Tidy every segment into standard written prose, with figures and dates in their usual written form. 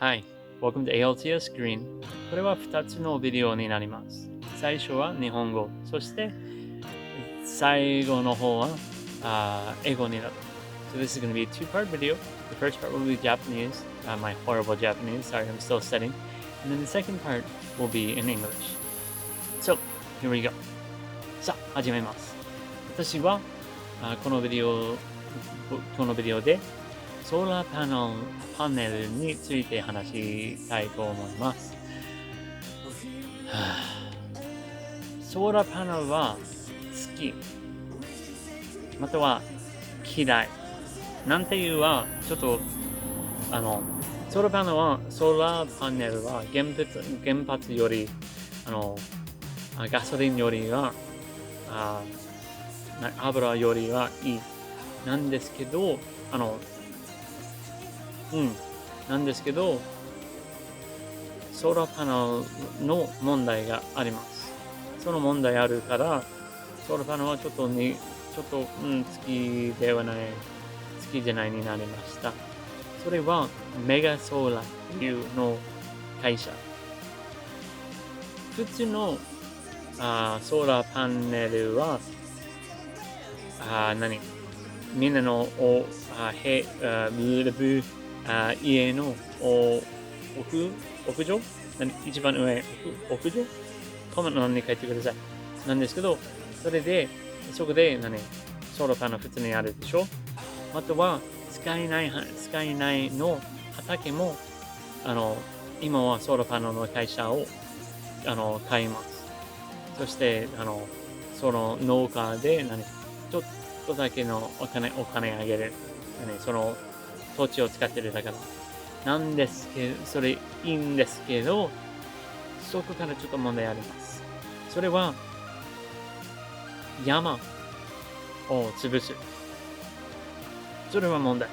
Hi, welcome to ALTS Screen. これは2つのビデオになります。最初は日本語、そして最後の方は英語になる。So this is going to be a two-part video. The first part will be Japanese, my horrible Japanese. Sorry, I'm still studying. And then the second part will be in English. So, here we go. さあ、始めます。私はこのビデオでソーラーパネルについて話したいと思います。ソーラーパネルは好き、または嫌い。なんていうは、ちょっと、ソーラーパネルは原発より、ガソリンよりは、油よりはいい。なんですけど、ソーラーパネルの問題があります。その問題あるから、ソーラーパネルはちょっと好きじゃないになりました。それはメガソーラーというの会社。普通のソーラーパネルはみんなの家の屋上一番上屋上コメント欄に書いてください。なんですけど、そこでソーラーパネル普通にあるでしょ。あとは使えないの畑も今はソーラーパネルの会社を買います。そしてその農家でちょっとだけのお金あげる。その土地を使ってるだからなんですけど、それいいんですけど、そこからちょっと問題あります。それは山を潰す。それは問題。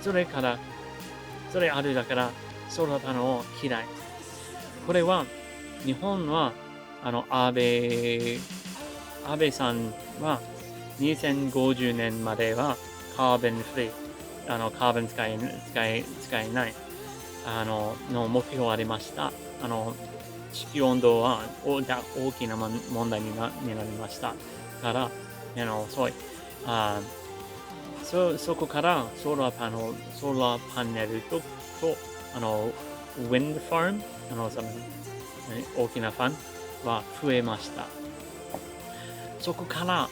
それあるだからソーラーパネルを嫌い。これは日本は安倍さんは2050年まではカーボンフリー、カーボン使えないの目標がありました。地球温度は大きな問題になりましたから、そこからソーラーパネルとウィンドファーム、大きなファンは増えました。そこから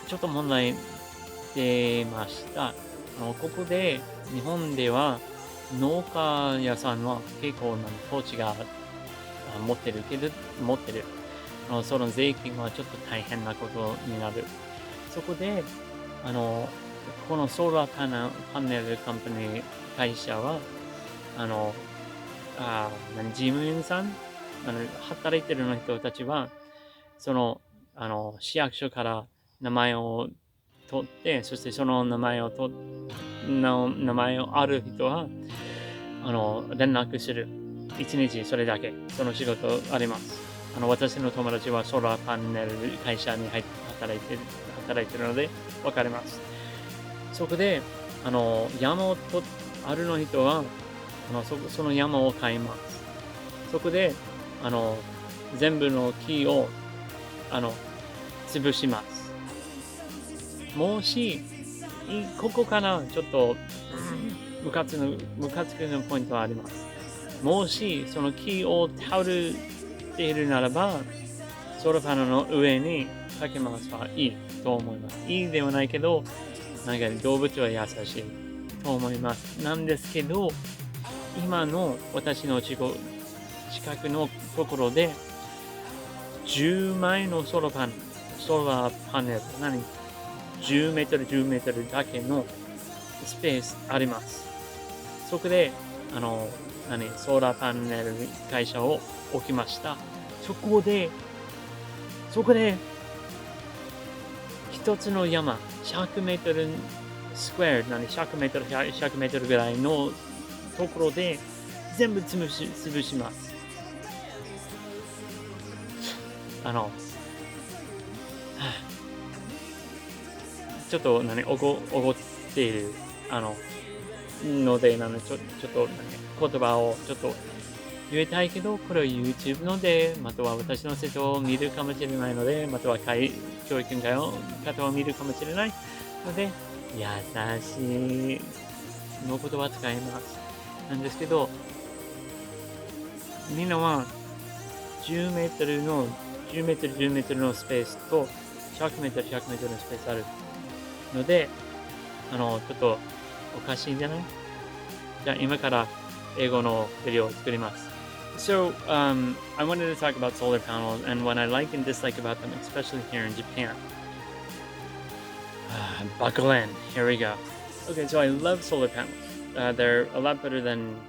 ちょっと問題出ました。ここで日本では農家屋さんは結構土地が持ってる。その税金はちょっと大変なことになる。そこでこのソーラーパネルカンパニー会社は事務員さん働いてるの人たちはその市役所から名前を取って、そしてその名前をある人は連絡する。一日それだけその仕事あります。私の友達はソーラーパネル会社に働いているのでわかります。そこで山をあるの人はその山を買います。そこで全部の木を潰します。もしここからちょっとムカつくのポイントはあります。もしその木を倒れているならば、ソーラーパネルの上にかけますはいいと思います。いいではないけど、動物は優しいと思います。なんですけど、今の私の近くのところで10枚のソーラーパネル10メートルだけのスペースあります。そこでソーラーパネル会社を置きました。そこで一つの山100メートルスクエア100メートルぐらいのところで全部潰します。ちょっとおごっているのでちょっと言葉をちょっと言いたいけど、これを YouTube ので、または私の生徒を見るかもしれないので、または教育委員会の方を見るかもしれないので、優しいの言葉を使います。なんですけど、みんなは10メートルの10メートルのスペースと100メートルのスペースあるので、ちょっとおかしいんじゃない？じゃあ今から英語のビデオを作ります。So, I wanted to talk about solar panels and what I like and dislike about them, especially here in Japan. Buckle in. Here we go. Okay, so I love solar panels. They're a lot better than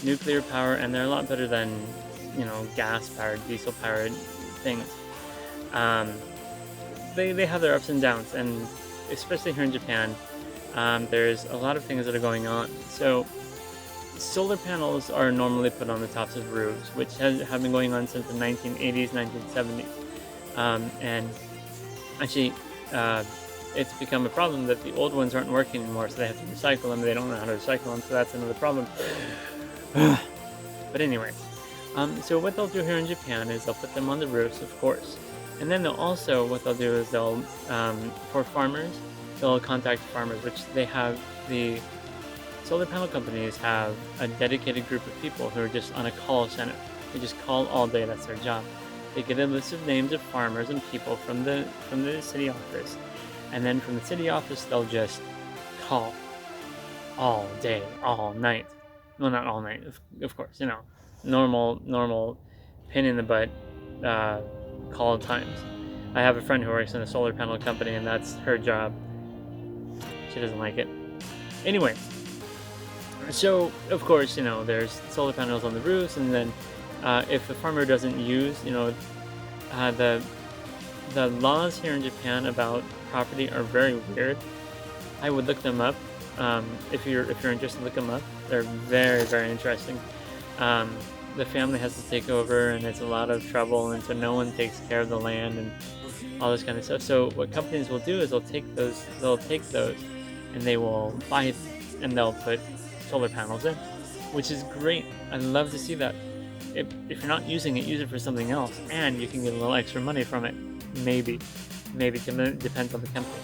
nuclear power, and they're a lot better than, gas-powered, diesel-powered things. They have their ups and downs, and especially here in Japan, there's a lot of things that are going on. So, solar panels are normally put on the tops of roofs, which have been going on since the 1980s, 1970s. And actually, it's become a problem that the old ones aren't working anymore, so they have to recycle them. They don't know how to recycle them, so that's another problem. But anyways, so what they'll do here in Japan is they'll put them on the roofs, of course. And then what they'll do is for farmers, they'll contact farmers, which they have the solar panel companies have a dedicated group of people who are just on a call center. They just call all day, that's their job. They get a list of names of farmers and people from the city office. And then from the city office, they'll just call all day, all night. Well, not all night, of course, normal pin in the butt call times. I have a friend who works in a solar panel company, and that's her job. She doesn't like it. Anyway, so of course, there's solar panels on the roofs, and then if the farmer doesn't use, the laws here in Japan about property are very weird. I would look them up. If you're interested, look them up. They're very, very interesting. The family has to take over, and it's a lot of trouble, and so no one takes care of the land and all this kind of stuff. So what companies will do is they'll take those, and they will buy it, and they'll put solar panels in, which is great. I love to see that. If you're not using it, use it for something else, and you can get a little extra money from it. Maybe it depends on the company.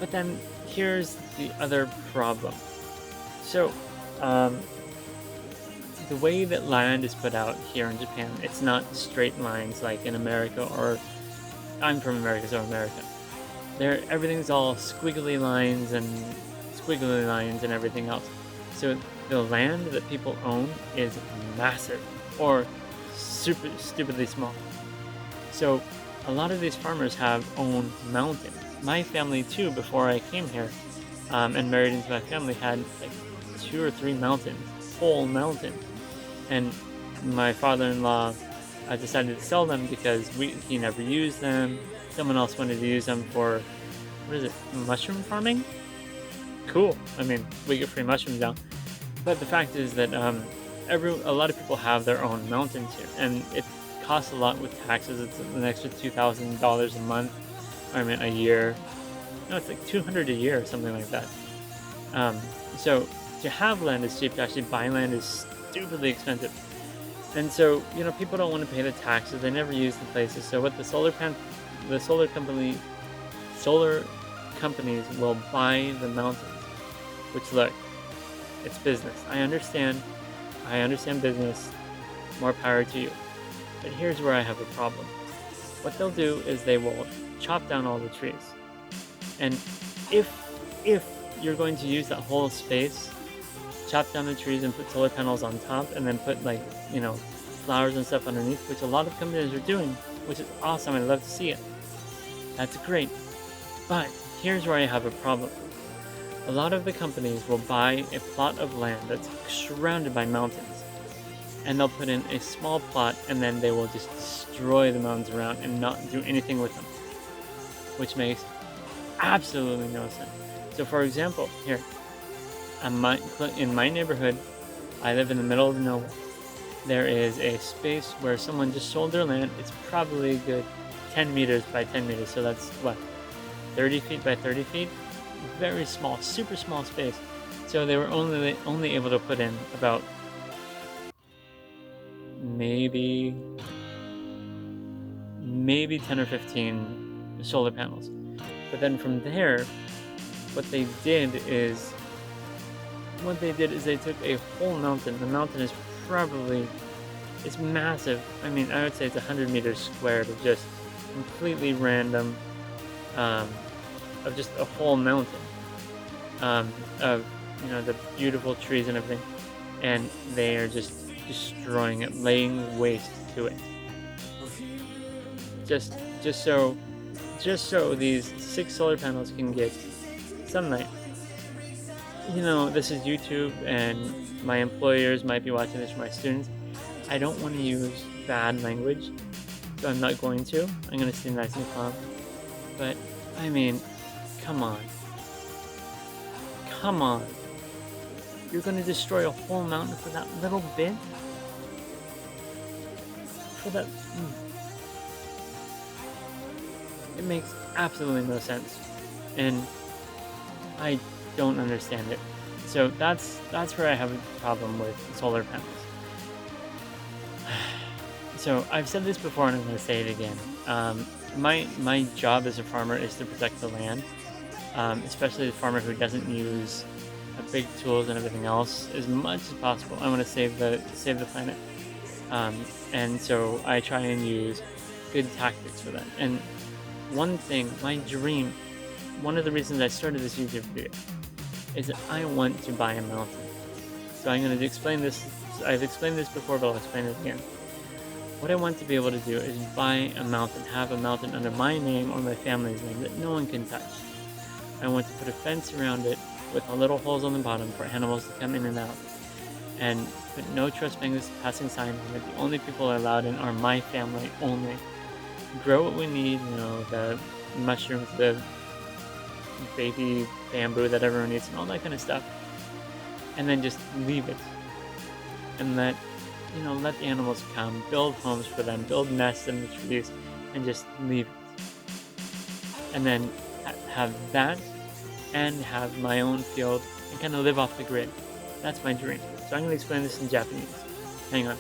But then here's the other problem. So, the way that land is put out here in Japan, it's not straight lines like in America, or I'm from America, so America. Everything's all squiggly lines and everything else. So the land that people own is massive, or super stupidly small. So a lot of these farmers have owned mountains. My family too, before I came here and married into my family, had like 2 or 3 mountains, whole mountains. And my father-in-law decided to sell them because he never used them. Someone else wanted to use them for, mushroom farming? Cool. I mean, we get free mushrooms now. But the fact is that a lot of people have their own mountains here, and it costs a lot with taxes. It's an extra $2,000 a month, a year. No, it's like $200 a year or something like that. So to have land is cheap. To actually buy land is stupidly expensive. And so, people don't want to pay the taxes. They never use the places. So what the solar companies will buy the mountains, which, look, it's business. I understand business. More power to you. But here's where I have a problem. What they'll do is they will chop down all the trees. And if you're going to use that whole space, chop down the trees and put solar panels on top, and then put flowers and stuff underneath, which a lot of companies are doing, which is awesome. I love to see it. That's great. But here's where I have a problem. A lot of the companies will buy a plot of land that's surrounded by mountains, and they'll put in a small plot, and then they will just destroy the mountains around and not do anything with them, which makes absolutely no sense. So for example, here, in my neighborhood, I live in the middle of nowhere. There is a space where someone just sold their land. It's probably a good 10 meters by 10 meters, so that's 30 feet by 30 feet? Very small, super small space. So they were only able to put in about maybe 10 or 15 solar panels. But then from there, what they did is they took a whole mountain. The mountain is it's massive. I mean, I would say it's 100 meters squared of just completely random, of just a whole mountain, of the beautiful trees and everything, and they are just destroying it, laying waste to it. Just so these 6 solar panels can get sunlight. This is YouTube, and my employers might be watching this, my students. I don't want to use bad language, so I'm not going to. I'm going to stay nice and calm. But, I mean, come on. You're going to destroy a whole mountain for that little bit? For that... It makes absolutely no sense. And I don't understand it. So that's where I have a problem with solar panels. So I've said this before and I'm going to say it again. My job as a farmer is to protect the land, especially the farmer who doesn't use big tools and everything else as much as possible. I want to save the planet, and so I try and use good tactics for that. And one thing, my dream, one of the reasons I started this YouTube video is that I want to buy a mountain. So I'm going to explain this. I've explained this before, but I'll explain it again. What I want to be able to do is buy a mountain, have a mountain under my name or my family's name that no one can touch. I want to put a fence around it with little holes on the bottom for animals to come in and out, and put no trespassing sign on it. The only people allowed in are my family only. Grow what we need, the mushrooms, the baby bamboo that everyone needs, and all that kind of stuff. And then just leave it. And let the animals come, build homes for them, build nests in the trees, and just leave it. And then have that, and have my own field, and kind of live off the grid. That's my dream. So I'm going to explain this in Japanese. Hang on.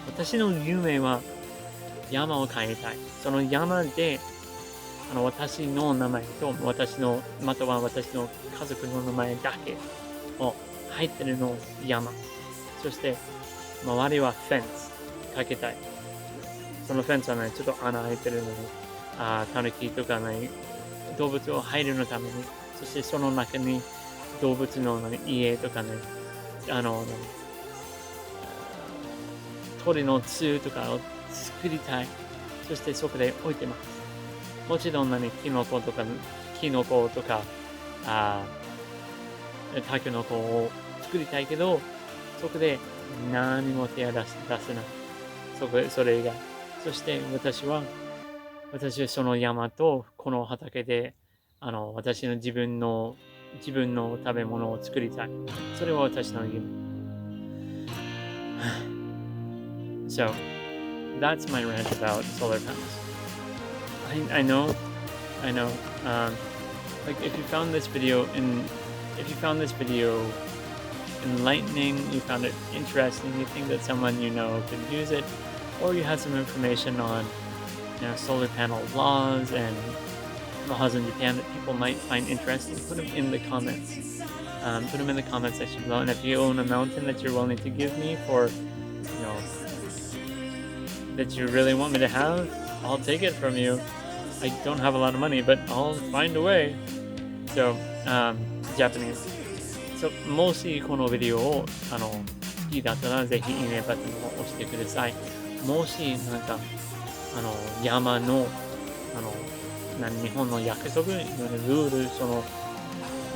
私の夢は山を買いたい。その山で、私の名前とまたは私の家族の名前だけを入ってるの山。そして、周りはフェンスかけたい。そのフェンスはね、ちょっと穴開いてるのに、タヌキとかね、動物を入るのために、そしてその中に動物の家とかね、鳥の巣とかを作りたい。そしてそこで置いてます。もちろんキノコとかタケノコを作りたいけど、そこで何も手を出せない。それ以外。そして私はその山とこの畑で、私の自分の食べ物を作りたい。それは私の夢。So, that's my rant about solar panels. I know. Like if you found this video enlightening, you found it interesting, you think that someone could use it, or you have some information on solar panel laws and laws in Japan that people might find interesting, put them in the comments. Put them in the comment section below. And if you own a mountain that you're willing to give me for, that you really want me to have, I'll take it from you. I don't have a lot of money, but I'll find a way. So, Japanese. So, もしこのビデオを好きだったらぜひいいねボタンを押してください。もし山の日本の約束、ルール、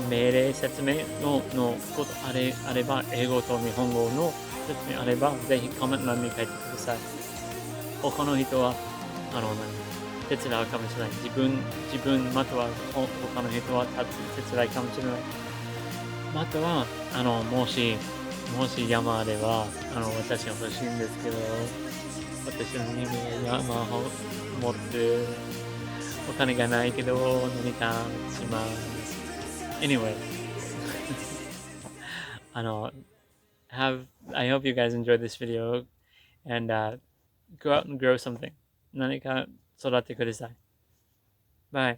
命令説明のことあれば、英語と日本語の説明あれば、ぜひコメント欄に書いてください。他の人は手伝うかもしれない。自分または他の人は手伝いかもしれない。またはもし山あれば私が欲しいんですけど、私の夢は山を持ってお金がないけど何かします。Anyway I hope you guys enjoyed this video and go out and grow something. 何か育ててください。Bye.